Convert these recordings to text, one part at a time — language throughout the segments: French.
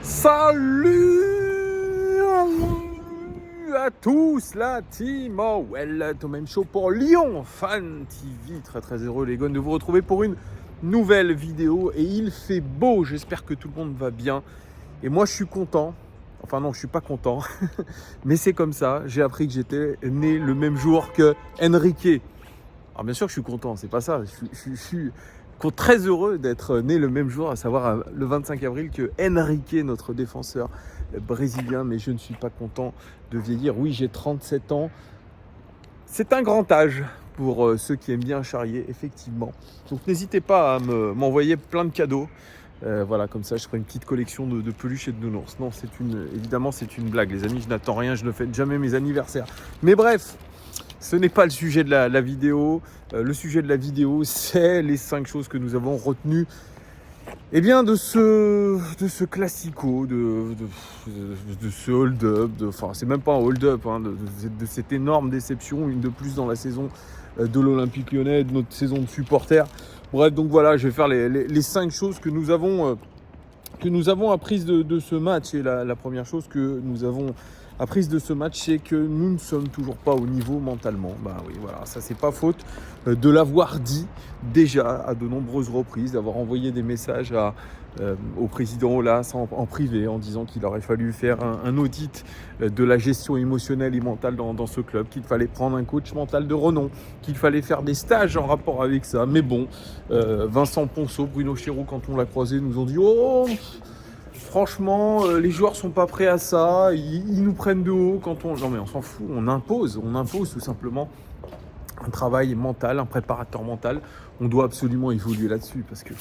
Salut à tous, la team Well, Tom Show pour Lyon Fan TV. Très très heureux les gars de vous retrouver pour une nouvelle vidéo. Et il fait beau, j'espère que tout le monde va bien. Et moi je suis content. Enfin non, je suis pas content. Mais c'est comme ça, j'ai appris que j'étais né le même jour que Enrique. Alors bien sûr que je suis content, c'est pas ça. Je suis très heureux d'être né le même jour, à savoir le 25 avril, que Enrique, notre défenseur brésilien. Mais je ne suis pas content de vieillir. Oui, j'ai 37 ans. C'est un grand âge pour ceux qui aiment bien charrier, effectivement. Donc n'hésitez pas à m'envoyer plein de cadeaux. Voilà, comme ça je ferai une petite collection de peluches et de nounours. Non, évidemment c'est une blague les amis, je n'attends rien, je ne fête jamais mes anniversaires. Mais bref, ce n'est pas le sujet de la vidéo. Le sujet de la vidéo, c'est les 5 choses que nous avons retenues de ce classico, de ce hold-up. Enfin, c'est même pas un hold-up, hein, de cette énorme déception, une de plus dans la saison de l'Olympique Lyonnais, de notre saison de supporters. Bref, donc voilà, je vais faire les 5 choses que nous avons apprises de ce match. Et la première chose que nous avons apprise de ce match, c'est que nous ne sommes toujours pas au niveau mentalement. Bah oui, voilà, ça c'est pas faute de l'avoir dit déjà à de nombreuses reprises, d'avoir envoyé des messages au président Aulas en privé en disant qu'il aurait fallu faire un audit de la gestion émotionnelle et mentale dans ce club, qu'il fallait prendre un coach mental de renom, qu'il fallait faire des stages en rapport avec ça. Mais bon, Vincent Ponceau, Bruno Chéroux, quand on l'a croisé, nous ont dit « Oh !» Franchement, les joueurs sont pas prêts à ça, ils nous prennent de haut quand on... Non mais on s'en fout, on impose tout simplement un travail mental, un préparateur mental. On doit absolument évoluer là-dessus parce que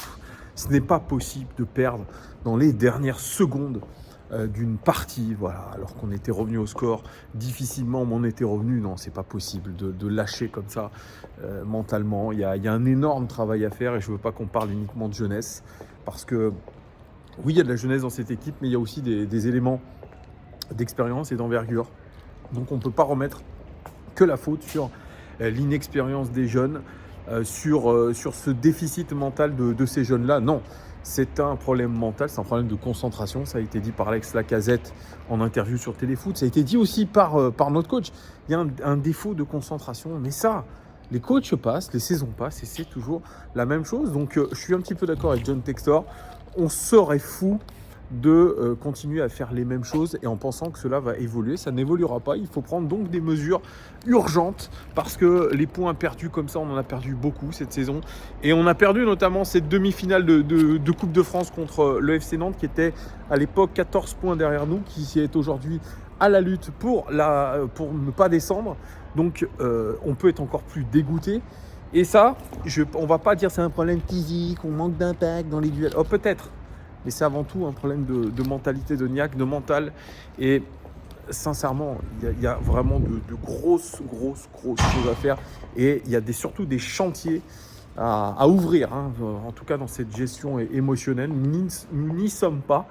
ce n'est pas possible de perdre dans les dernières secondes d'une partie, voilà, alors qu'on était revenu au score difficilement, mais on était revenu. Non, c'est pas possible de lâcher comme ça mentalement. Il y a un énorme travail à faire et je veux pas qu'on parle uniquement de jeunesse parce que oui, il y a de la jeunesse dans cette équipe, mais il y a aussi des éléments d'expérience et d'envergure. Donc on ne peut pas remettre que la faute sur l'inexpérience des jeunes, sur ce déficit mental de ces jeunes-là. Non, c'est un problème mental, c'est un problème de concentration. Ça a été dit par Alex Lacazette en interview sur Téléfoot. Ça a été dit aussi par notre coach. Il y a un défaut de concentration, mais ça... Les coachs passent, les saisons passent et c'est toujours la même chose. Donc je suis un petit peu d'accord avec John Textor. On serait fou de continuer à faire les mêmes choses et en pensant que cela va évoluer. Ça n'évoluera pas. Il faut prendre donc des mesures urgentes parce que les points perdus comme ça, on en a perdu beaucoup cette saison. Et on a perdu notamment cette demi-finale de Coupe de France contre le FC Nantes qui était à l'époque 14 points derrière nous, qui est aujourd'hui à la lutte pour ne pas descendre. Donc on peut être encore plus dégoûté. Et ça, on va pas dire c'est un problème physique, on manque d'impact dans les duels. Oh peut-être, mais c'est avant tout un problème de mentalité, de niaque, de mental. Et sincèrement, il y a vraiment de grosses choses à faire. Et il y a surtout des chantiers à ouvrir, hein, en tout cas dans cette gestion émotionnelle. Nous n'y sommes pas.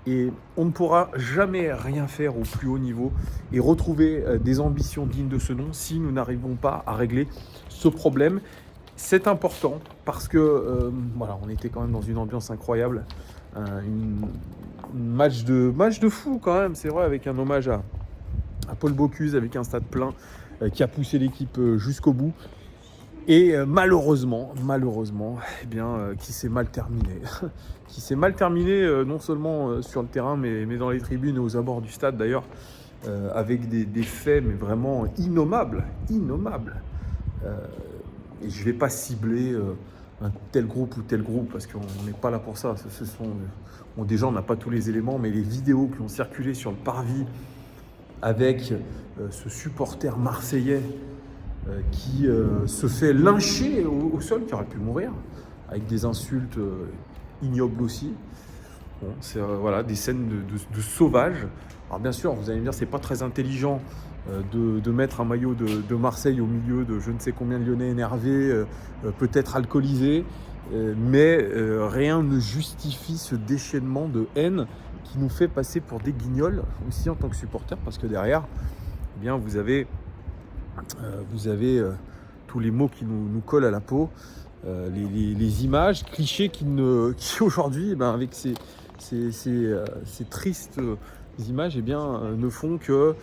Et on ne pourra jamais rien faire au plus haut niveau et retrouver des ambitions dignes de ce nom si nous n'arrivons pas à régler ce problème. C'est important parce que voilà, on était quand même dans une ambiance incroyable, une match de fou quand même, c'est vrai, avec un hommage à Paul Bocuse, avec un stade plein qui a poussé l'équipe jusqu'au bout. Et malheureusement, qui s'est mal terminé. Qui s'est mal terminé non seulement sur le terrain, mais dans les tribunes et aux abords du stade d'ailleurs, avec des faits mais vraiment innommables. Et je ne vais pas cibler un tel groupe ou tel groupe, parce qu'on n'est pas là pour ça. Déjà, on n'a pas tous les éléments, mais les vidéos qui ont circulé sur le parvis avec ce supporter marseillais qui se fait lyncher au sol, qui aurait pu mourir, avec des insultes ignobles aussi. Bon, c'est voilà, des scènes de sauvages. Alors bien sûr, vous allez me dire, c'est pas très intelligent de mettre un maillot de Marseille au milieu de je ne sais combien de Lyonnais énervés, peut-être alcoolisés, mais rien ne justifie ce déchaînement de haine qui nous fait passer pour des guignols, aussi en tant que supporters, parce que derrière, eh bien, vous avez tous les mots qui nous collent à la peau, les images, clichés qui aujourd'hui, avec ces tristes images ne font que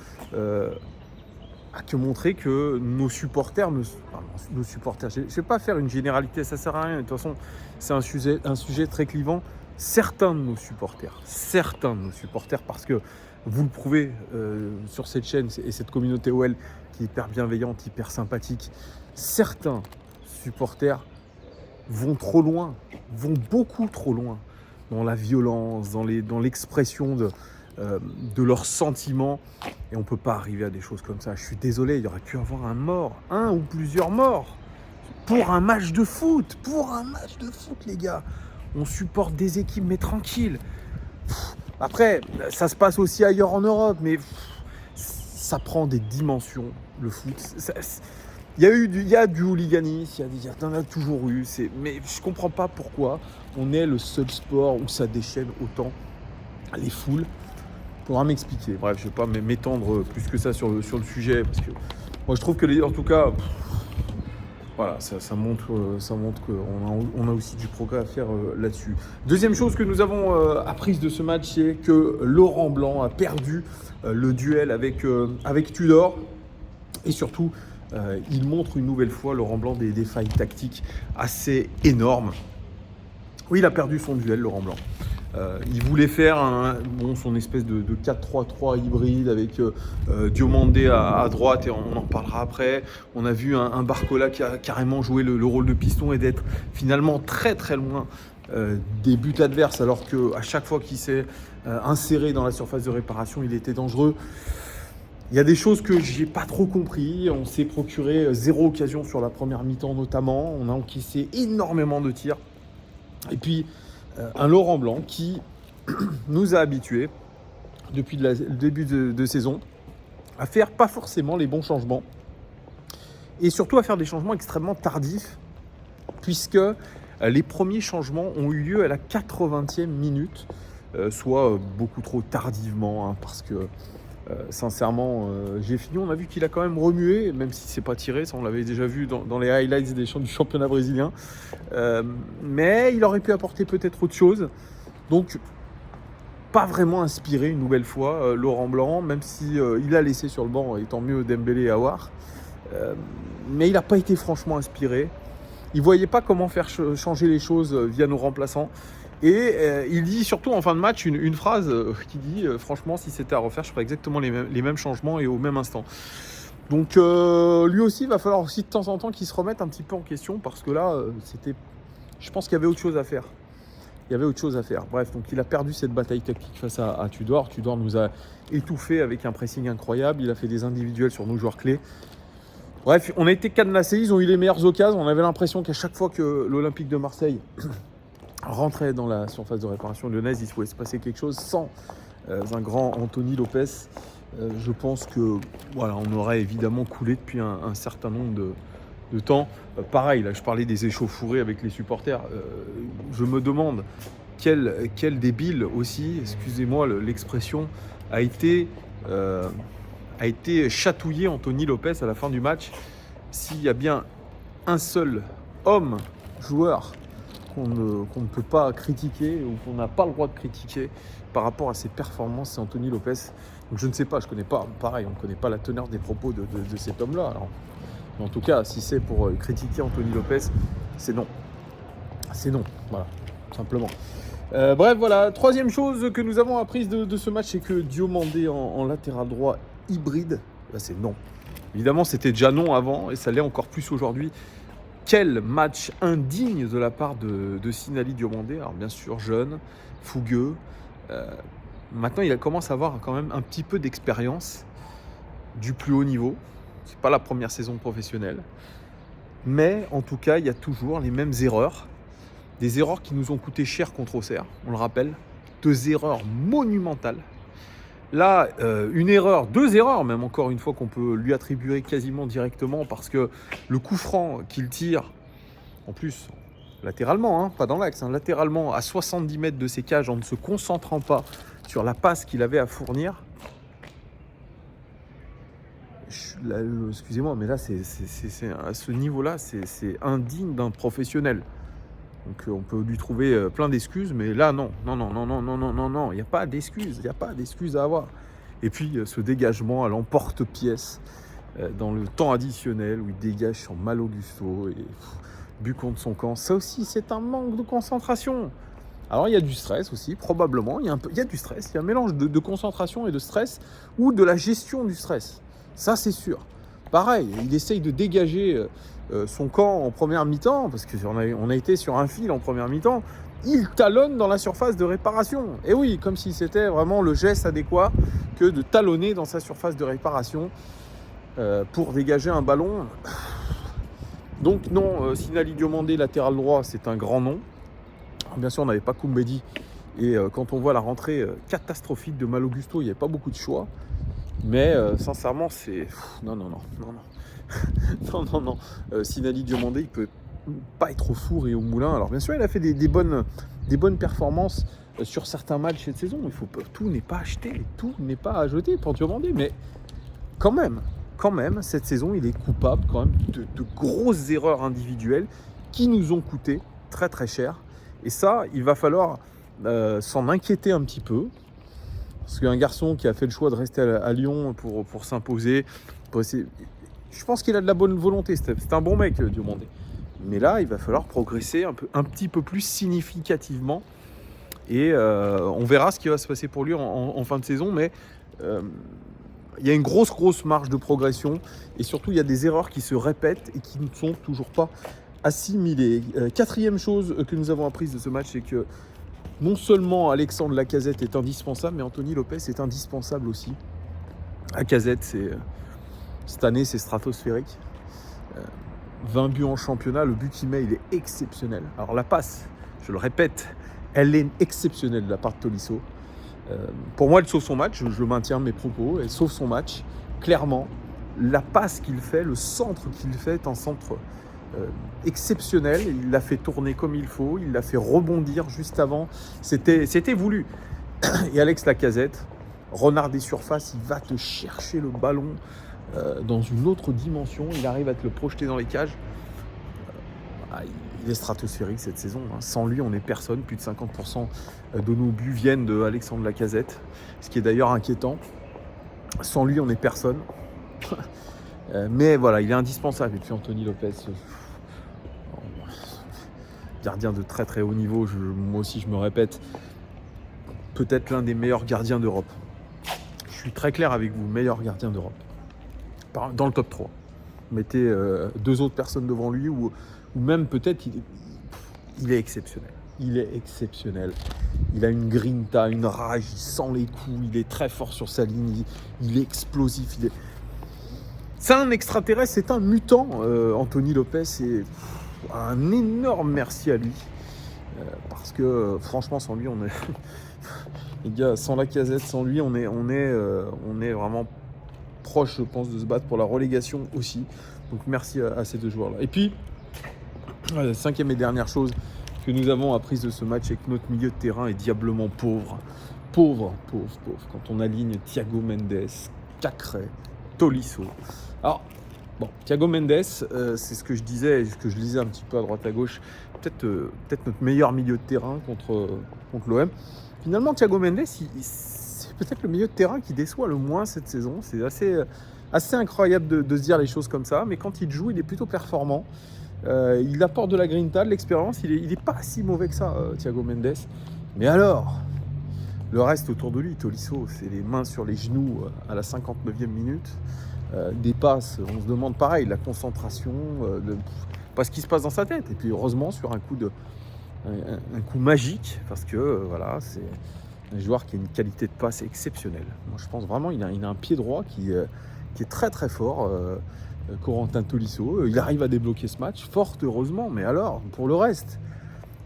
montrer que nos supporters, je ne vais pas faire une généralité, ça ne sert à rien. De toute façon, c'est un sujet très clivant. Certains de nos supporters, parce que vous le prouvez sur cette chaîne et cette communauté OL qui est hyper bienveillante, hyper sympathique, certains supporters vont trop loin, vont beaucoup trop loin dans la violence, dans l'expression de leurs sentiments, et on ne peut pas arriver à des choses comme ça. Je suis désolé, il y aurait pu avoir un ou plusieurs morts pour un match de foot, les gars. On supporte des équipes, mais tranquille. Après, ça se passe aussi ailleurs en Europe, mais ça prend des dimensions, le foot. Il y a du hooliganisme, il y en a toujours eu, mais je ne comprends pas pourquoi on est le seul sport où ça déchaîne autant les foules. Faudra m'expliquer. Bref, je ne vais pas m'étendre plus que ça sur le sujet, parce que moi je trouve que, en tout cas, voilà, ça montre qu'on a aussi du progrès à faire là-dessus. Deuxième chose que nous avons apprise de ce match, c'est que Laurent Blanc a perdu le duel avec Tudor, et surtout, il montre une nouvelle fois, Laurent Blanc, des failles tactiques assez énormes. Oui, il a perdu son duel, Laurent Blanc. Il voulait faire son espèce de 4-3-3 hybride avec Diomandé à droite, et on en parlera après. On a vu un Barcola qui a carrément joué le rôle de piston et d'être finalement très très loin des buts adverses, alors qu'à chaque fois qu'il s'est inséré dans la surface de réparation, il était dangereux. Il y a des choses que j'ai pas trop compris. On s'est procuré 0 occasion sur la première mi-temps notamment. On a encaissé énormément de tirs. Et puis un Laurent Blanc qui nous a habitués depuis le début de saison à faire pas forcément les bons changements, et surtout à faire des changements extrêmement tardifs, puisque les premiers changements ont eu lieu à la 80e minute, soit beaucoup trop tardivement, parce que sincèrement, j'ai fini. On a vu qu'il a quand même remué, même si c'est pas tiré, ça on l'avait déjà vu dans les highlights du championnat brésilien. Mais il aurait pu apporter peut-être autre chose. Donc, pas vraiment inspiré une nouvelle fois, Laurent Blanc, même si il a laissé sur le banc, et tant mieux, Dembélé et Aouar. Mais il n'a pas été franchement inspiré. Il ne voyait pas comment faire changer les choses via nos remplaçants. Et il dit surtout en fin de match une phrase qui dit franchement, si c'était à refaire, je ferais exactement les mêmes changements et au même instant. Donc lui aussi, il va falloir aussi de temps en temps qu'il se remette un petit peu en question, parce que là, je pense qu'il y avait autre chose à faire. Bref, donc il a perdu cette bataille tactique face à Tudor. Tudor nous a étouffés avec un pressing incroyable. Il a fait des individuels sur nos joueurs clés. Bref, on a été cadenassés. Ils ont eu les meilleures occasions. On avait l'impression qu'à chaque fois que l'Olympique de Marseille rentrait dans la surface de réparation lyonnaise, il pouvait se passer quelque chose. Sans un grand Anthony Lopez, je pense que voilà, on aurait évidemment coulé depuis un certain nombre de temps. Pareil, là je parlais des échauffourées avec les supporters. Je me demande quel débile aussi, excusez-moi l'expression, a été chatouillé Anthony Lopez à la fin du match. S'il y a bien un seul homme, joueur, qu'on ne peut pas critiquer, ou qu'on n'a pas le droit de critiquer par rapport à ses performances, c'est Anthony Lopez. Donc je ne sais pas, je ne connais pas, pareil, on ne connaît pas la teneur des propos de cet homme-là. Alors, en tout cas, si c'est pour critiquer Anthony Lopez, c'est non. C'est non, voilà, tout simplement. Bref, voilà, troisième chose que nous avons apprise de ce match, c'est que Diomandé en latéral droit hybride, là c'est non. Évidemment, c'était déjà non avant, et ça l'est encore plus aujourd'hui. Quel match indigne de la part de Sinali Diomandé. Alors bien sûr, jeune, fougueux. Maintenant, il commence à avoir quand même un petit peu d'expérience du plus haut niveau. C'est pas la première saison professionnelle. Mais en tout cas, il y a toujours les mêmes erreurs. Des erreurs qui nous ont coûté cher contre Auxerre, on le rappelle. 2 erreurs monumentales. Là, deux erreurs même, encore une fois, qu'on peut lui attribuer quasiment directement, parce que le coup franc qu'il tire, en plus, latéralement, pas dans l'axe, latéralement, à 70 mètres de ses cages, en ne se concentrant pas sur la passe qu'il avait à fournir. Excusez-moi, mais là, à ce niveau-là, c'est indigne d'un professionnel. Donc on peut lui trouver plein d'excuses, mais là non, il n'y a pas d'excuses, à avoir. Et puis ce dégagement à l'emporte-pièce dans le temps additionnel où il dégage sur Malo Gusto et but contre son camp, ça aussi c'est un manque de concentration. Alors il y a du stress aussi, probablement, il y a du stress, il y a un mélange de concentration et de stress ou de la gestion du stress, ça c'est sûr. Pareil, il essaye de dégager son camp en première mi-temps, parce qu'on a été sur un fil en première mi-temps, il talonne dans la surface de réparation. Et oui, comme si c'était vraiment le geste adéquat que de talonner dans sa surface de réparation pour dégager un ballon. Donc non, Sinali Diomandé, latéral droit, c'est un grand nom. Alors, bien sûr, on n'avait pas Koumbedi. Et quand on voit la rentrée catastrophique de Malo Gusto, il n'y avait pas beaucoup de choix. Mais sincèrement, c'est... Non. non. Sinali Diomandé, il peut pas être au four et au moulin. Alors bien sûr, il a fait des bonnes performances sur certains matchs cette saison. Tout n'est pas acheté, tout n'est pas à jeter pour Diomandé. Mais quand même, cette saison, il est coupable quand même de grosses erreurs individuelles qui nous ont coûté très très cher. Et ça, il va falloir s'en inquiéter un petit peu. Parce qu'un garçon qui a fait le choix de rester à Lyon pour s'imposer, je pense qu'il a de la bonne volonté. C'est un bon mec, Diomandé. Mais là, il va falloir progresser un petit peu plus significativement. Et on verra ce qui va se passer pour lui en fin de saison. Mais il y a une grosse marge de progression. Et surtout, il y a des erreurs qui se répètent et qui ne sont toujours pas assimilées. Quatrième chose que nous avons apprise de ce match, c'est que non seulement Alexandre Lacazette est indispensable, mais Anthony Lopez est indispensable aussi. Lacazette, cette année, c'est stratosphérique. 20 buts en championnat, le but qu'il met, il est exceptionnel. Alors la passe, je le répète, elle est exceptionnelle de la part de Tolisso. Pour moi, elle sauve son match, je maintiens mes propos, elle sauve son match, clairement. La passe qu'il fait, le centre qu'il fait est un centre exceptionnel. Il l'a fait tourner comme il faut, il l'a fait rebondir juste avant. C'était voulu. Et Alex Lacazette, renard des surfaces, il va te chercher le ballon dans une autre dimension. Il arrive à te le projeter dans les cages. Il est stratosphérique cette saison. Sans lui, on n'est personne. Plus de 50% de nos buts viennent de Alexandre Lacazette, ce qui est d'ailleurs inquiétant. Sans lui, on n'est personne. Mais voilà, il est indispensable. Et puis Anthony Lopez, gardien de très très haut niveau, moi aussi je me répète, peut-être l'un des meilleurs gardiens d'Europe. Je suis très clair avec vous, meilleur gardien d'Europe. Dans le top 3. Mettez deux autres personnes devant lui ou même peut-être il est exceptionnel. Il est exceptionnel. Il a une grinta, une rage, il sent les coups, il est très fort sur sa ligne, il est explosif. C'est un extraterrestre, c'est un mutant, Anthony Lopez. Et un énorme merci à lui. Parce que franchement, sans lui, on est... Les gars, sans Lacazette, sans lui, on est vraiment proche, je pense, de se battre pour la relégation aussi. Donc merci à ces deux joueurs-là. Et puis, cinquième et dernière chose que nous avons apprise de ce match, c'est que notre milieu de terrain est diablement pauvre. Pauvre. Quand on aligne Thiago Mendes, Cacré, Tolisso. Alors, bon, Thiago Mendes, c'est ce que je disais, ce que je lisais un petit peu à droite à gauche, peut-être notre meilleur milieu de terrain contre l'OM. Finalement, Thiago Mendes, c'est peut-être le milieu de terrain qui déçoit le moins cette saison. C'est assez incroyable de se dire les choses comme ça, mais quand il joue, il est plutôt performant. Il apporte de la grinta, de l'expérience. Il est pas si mauvais que ça, Thiago Mendes. Mais alors, le reste autour de lui, Tolisso, c'est les mains sur les genoux à la 59e minute. Des passes, on se demande pareil, la concentration, pas ce qui se passe dans sa tête. Et puis heureusement, sur un coup magique, parce que voilà, c'est un joueur qui a une qualité de passe exceptionnelle. Moi, je pense vraiment qu'il a un pied droit qui est très très fort. Corentin Tolisso, il arrive à débloquer ce match, fort heureusement. Mais alors, pour le reste,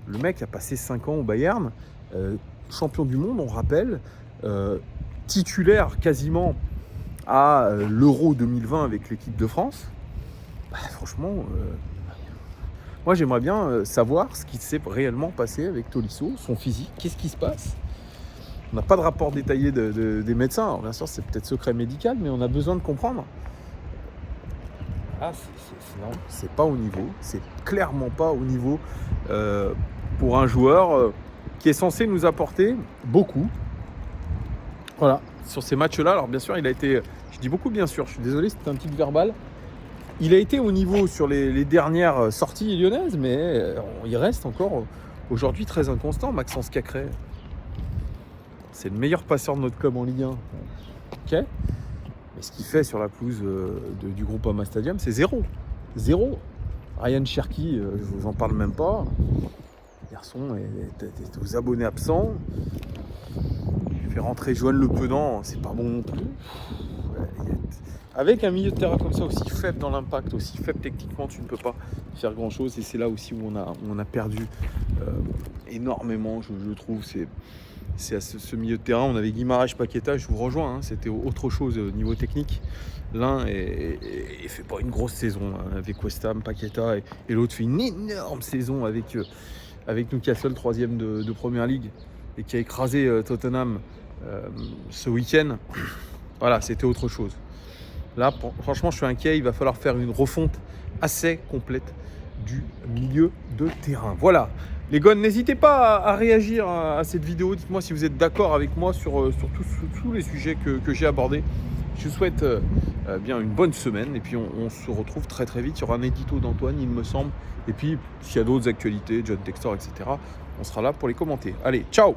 le mec a passé 5 ans au Bayern, champion du monde, on rappelle, titulaire quasiment à l'Euro 2020 avec l'équipe de France. Franchement, moi j'aimerais bien savoir ce qui s'est réellement passé avec Tolisso, son physique, qu'est-ce qui se passe. On n'a pas de rapport détaillé des médecins. Alors, bien sûr, c'est peut-être secret médical, mais on a besoin de comprendre. Non, c'est pas au niveau. C'est clairement pas au niveau pour un joueur qui est censé nous apporter beaucoup. Voilà, sur ces matchs-là. Alors bien sûr, il a été, je dis beaucoup bien sûr, je suis désolé, c'était un petit verbal. Il a été au niveau sur les dernières sorties lyonnaises, mais il reste encore aujourd'hui très inconstant. Maxence Cacré, c'est le meilleur passeur de notre club en Ligue 1. Ok. Mais ce qu'il fait sur la pelouse du Groupama Stadium, c'est zéro. Zéro. Ryan Cherki, je vous en parle même pas. Le garçon est aux abonnés absents. Il fait rentrer Joanne Le Penant, c'est pas bon non plus. Avec un milieu de terrain comme ça, aussi faible dans l'impact, aussi faible techniquement, tu ne peux pas faire grand chose. Et c'est là aussi où on a perdu énormément, je trouve. C'est à ce milieu de terrain. On avait Guimaraes, Paqueta, je vous rejoins. Hein, c'était autre chose au niveau technique. L'un ne fait pas une grosse saison avec West Ham, Paqueta, et l'autre fait une énorme saison avec Newcastle, 3e de Première Ligue, et qui a écrasé Tottenham ce week-end. Voilà, c'était autre chose. Là, franchement, je suis inquiet. Il va falloir faire une refonte assez complète du milieu de terrain. Voilà. Les gars, n'hésitez pas à réagir à cette vidéo. Dites-moi si vous êtes d'accord avec moi sur tous les sujets que j'ai abordés. Je vous souhaite bien une bonne semaine. Et puis, on se retrouve très très vite. Il y aura un édito d'Antoine, il me semble. Et puis, s'il y a d'autres actualités, John Textor, etc., on sera là pour les commenter. Allez, ciao!